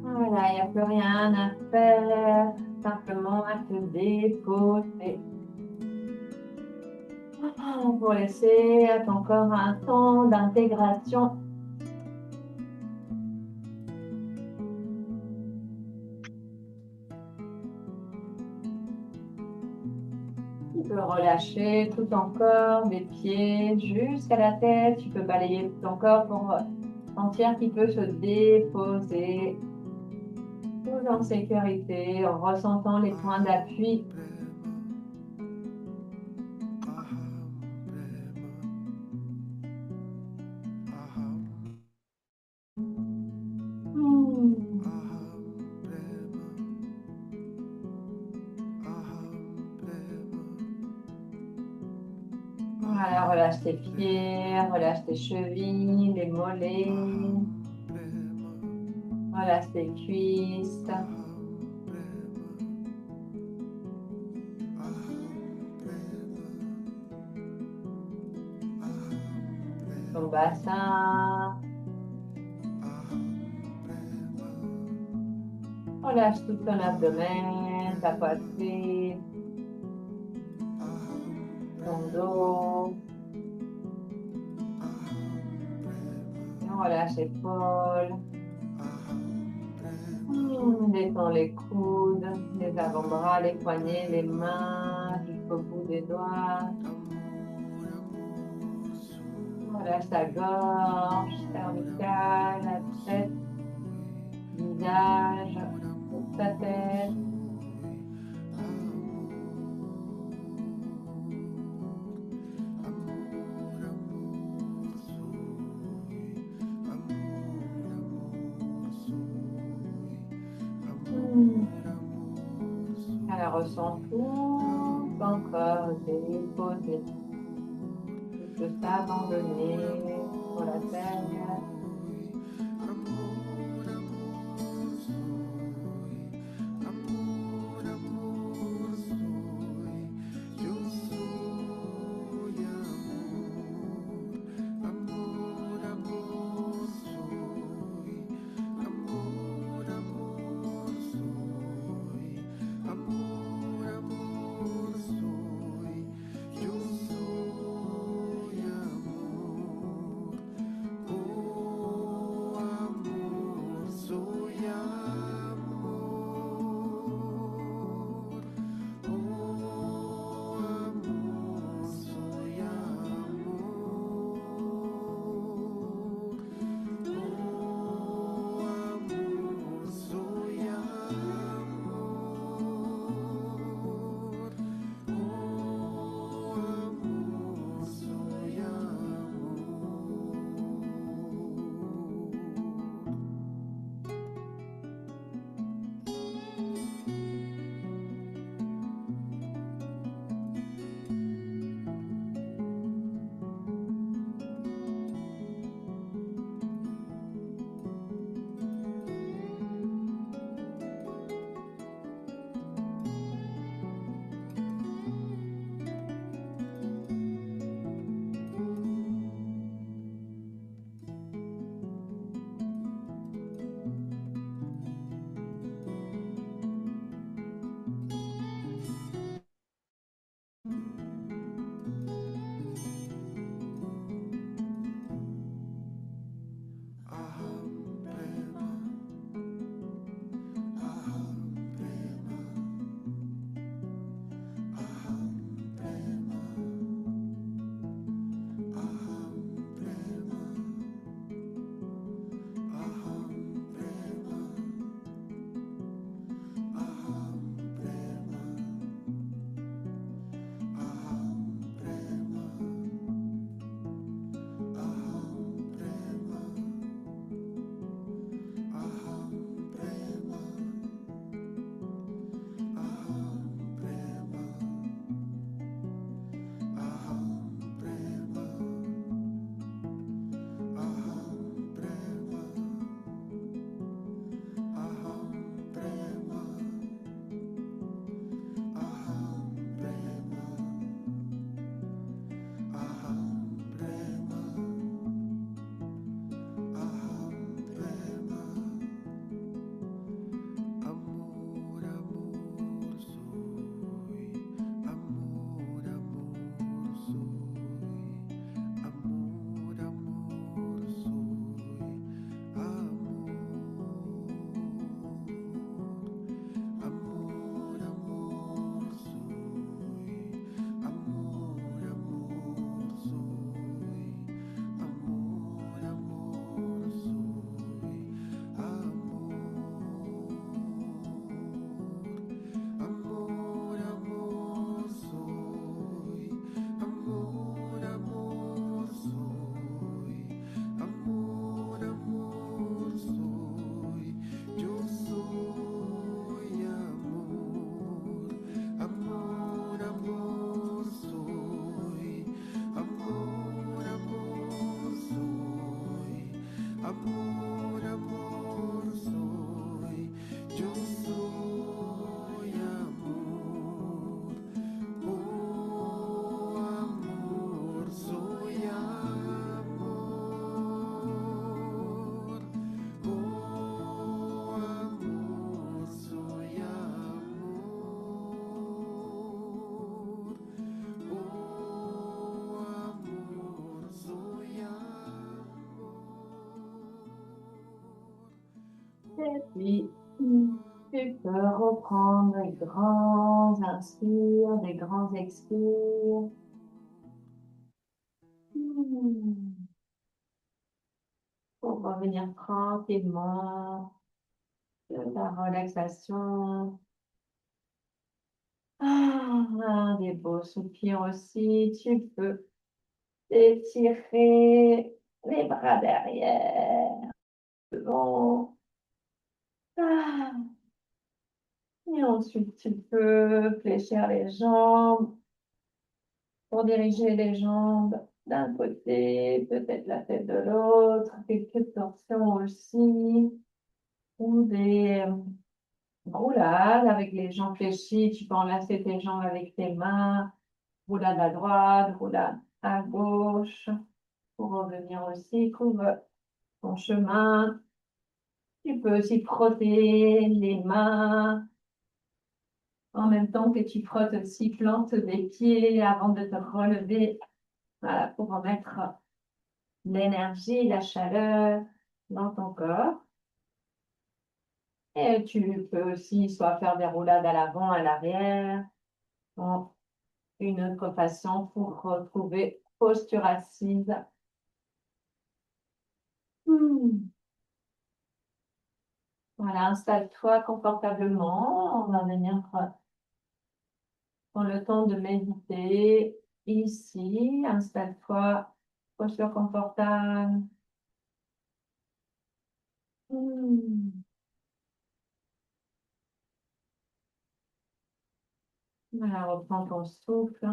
Voilà, il n'y a plus rien à faire, simplement à te déposer. Pour laisser à ton corps un temps d'intégration. Tu peux relâcher tout ton corps, des pieds jusqu'à la tête. Tu peux balayer tout ton corps pour sentir qu'il peut se déposer. Tout en sécurité, en ressentant les points d'appui. Voilà, relâche tes pieds, relâche tes chevilles, les mollets. Relâche tes cuisses. Ton bassin. Relâche tout ton abdomen, ta poitrine, ton dos. Relâche l'épaule. Détends les coudes, les avant-bras, les poignets, les mains, jusqu'au bout des doigts. Relâche ta gorge, cervicale, la tête, visage, toute ta tête. Alors, ressens tout ton corps déposé. Tu peux t'abandonner pour la terre. Et puis, tu peux reprendre des grands inspires, des grands expires. Pour revenir tranquillement de la relaxation. Des beaux soupirs aussi. Tu peux étirer les bras derrière. Devant. Et ensuite, tu peux fléchir les jambes pour diriger les jambes d'un côté, peut-être la tête de l'autre, quelques torsions aussi, ou des roulades avec les jambes fléchies. Tu peux enlacer tes jambes avec tes mains, roulade à droite, roulade à gauche, pour revenir aussi, couvre ton chemin. Tu peux aussi frotter les mains en même temps que tu frottes aussi, plantes des pieds avant de te relever, voilà, pour remettre l'énergie, la chaleur dans ton corps. Et tu peux aussi soit faire des roulades à l'avant, à l'arrière, en une autre façon pour retrouver posture assise. Voilà, installe-toi confortablement. On va venir prendre le temps de méditer ici. Installe-toi, posture confortable. Voilà, reprends ton souffle.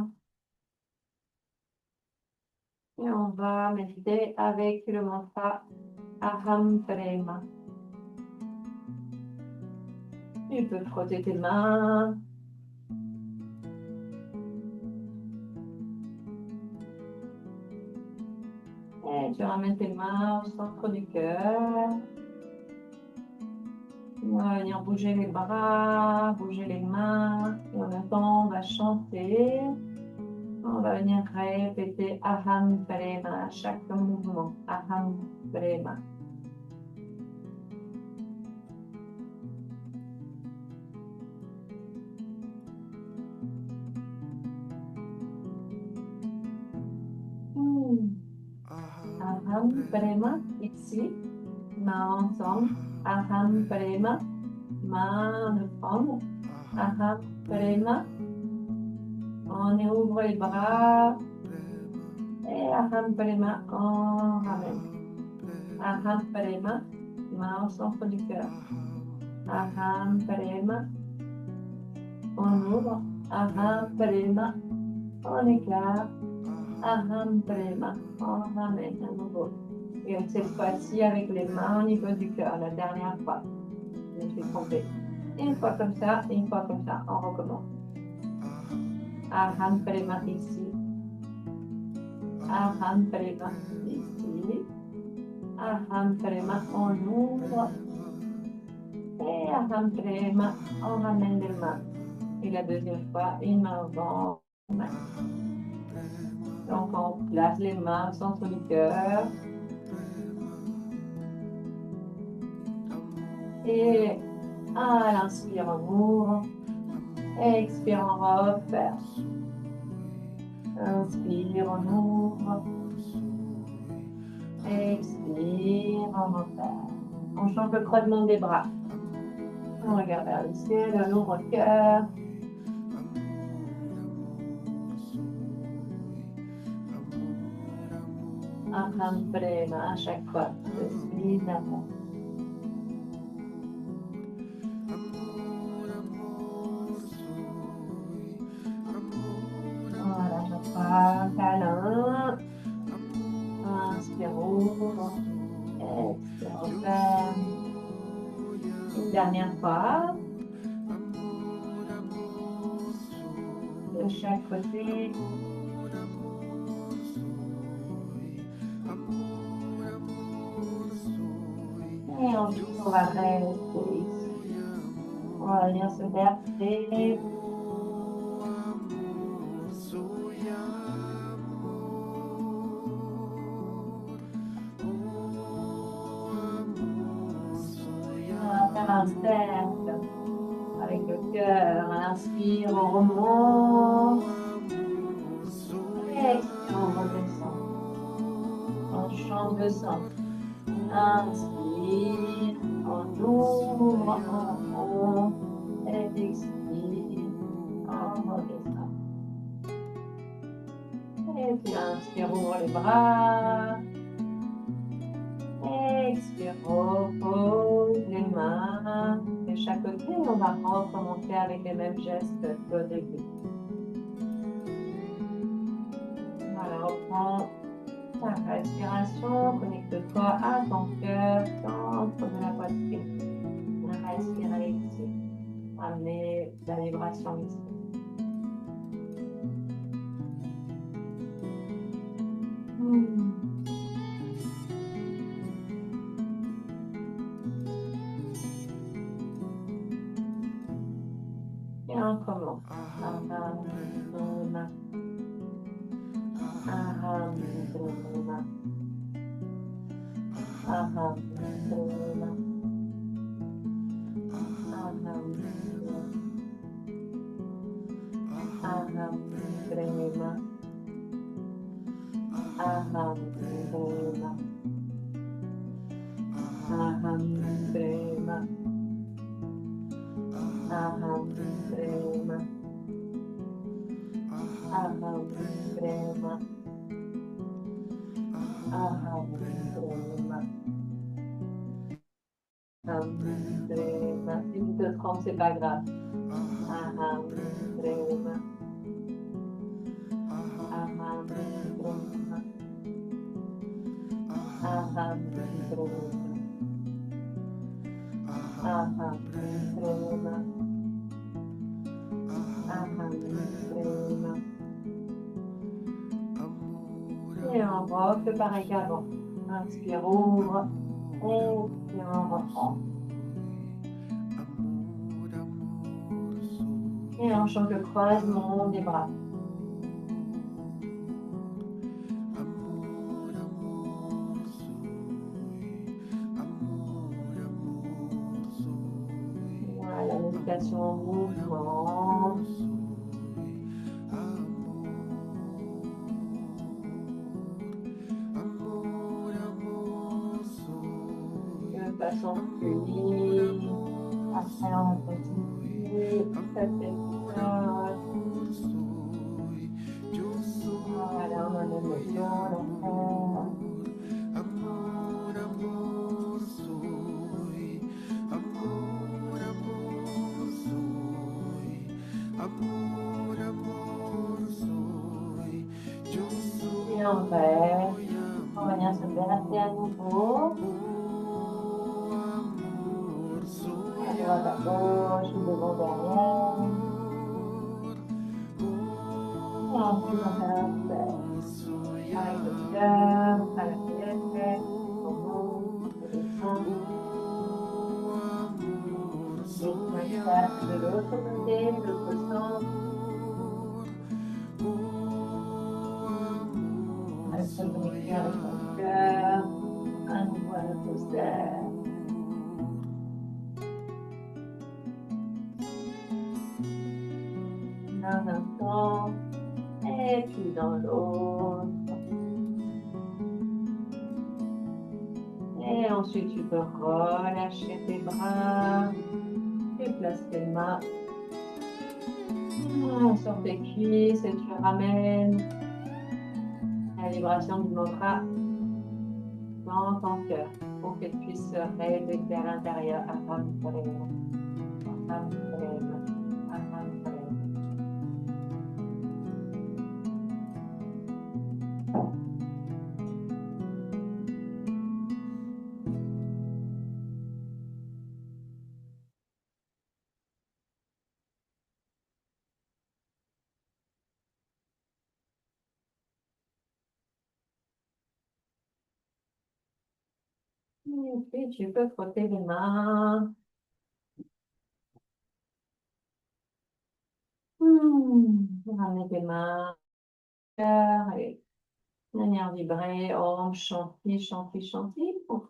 Et on va méditer avec le mantra Aham Prema. Tu peux frotter tes mains. Et tu ramènes tes mains au centre du cœur. On va venir bouger les bras, bouger les mains. Et en même temps, on va chanter. On va venir répéter Aham Prema à chaque mouvement. Aham Prema. Aham Prema, ici, main ensemble. Aham Prema, main de paume. Aham Prema. On ouvre les bras. Et Aham Prema, on ramène. Aham Prema, main au centre du cœur. Aham Prema, on ouvre. Aham Prema, on écarte. Aham Prema, on ramène à nouveau. Et cette fois-ci avec les mains au niveau du cœur, la dernière fois. Je me suis trompée. Une fois comme ça, une fois comme ça. On recommence. Aham Prema ici. Aham Prema ici. Aham Prema, on ouvre. Et Aham Prema, on ramène les mains. Et la deuxième fois, une main au vent. Donc on place les mains au centre du cœur. Et à l'inspire, on ouvre. Expire, on referme. Inspire, on ouvre. Expire, on referme. On change le croisement des bras. On regarde vers le ciel, on ouvre le cœur. Aham Prema à chaque fois. Je suis d'amour. Voilà, je prends câlin. Inspire, ouvre. Expire, ferme. Une dernière fois. De chaque côté. Et ensuite, on va rester ici. On va venir se verser. un cercle avec le cœur. Inspire, on remonte. Expire, on redescend. On change de sens. Inspire, on ouvre, on monte. Et expire, on redescend. Et puis inspire, ouvre les bras. Expire, repose les mains. De chaque côté, on va recommencer avec les mêmes gestes qu'au début. Voilà, reprends ta respiration. Connecte-toi à ton cœur, centre de la poitrine. Respire ici. Amener la vibration ici. Et on commence. Aham, Brahma. Aham, Brahma. Aham, Brahma. Aham, Brahma. Aham, Brahma. Aham, Brahma. Aham, Brahma. Aham, Brahma. Aham, Brahma. Aham, Brahma. Aham, Brahma. Si tu te trompes, c'est pas grave. Aham, Brahma. Aham, Brahma. Aham, Brahma. Aham, Brahma. Aham, Brahma. Et on refait pareil qu'avant. Inspire, ouvre. Expire, on reprend. Et on change le croisement des bras. Voilà, méditation en mouvement. De façon fluide. Après, on continue. Ça fait voilà, on a l'émotion, la terre. Et on reste. On va venir se verser à nouveau. À droite, à gauche, devant, derrière. Et ensuite, on reste avec le cœur, à la tête, on monte, on descend. Et on passe de l'autre côté, de l'autre sens. Reste connecté avec ton cœur, à nouveau à notre cerveau. Dans un sens, et puis dans l'autre. Et ensuite, tu peux relâcher tes bras. Tu places tes mains sur tes cuisses et tu ramènes la vibration du mantra dans ton cœur pour qu'elle puisse se réveiller vers l'intérieur. Aham, Brahma. Aham, Brahma. Aham, Brahma. Et puis, tu peux frotter les mains. Ramener tes mains au cœur et venir vibrer. Om Shanti, Shanti, Shanti pour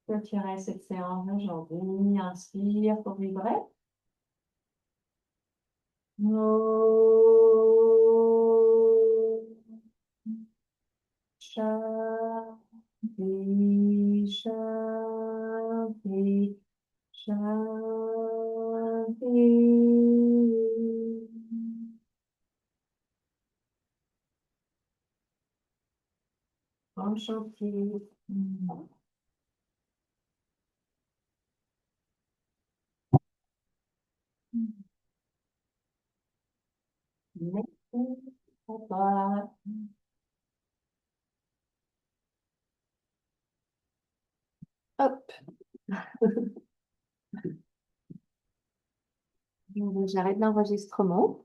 clôturer cette séance aujourd'hui. Inspire pour vibrer. Shanti, shanti, shanti. Enchanté. Merci. Au revoir. Hop. J'arrête l'enregistrement.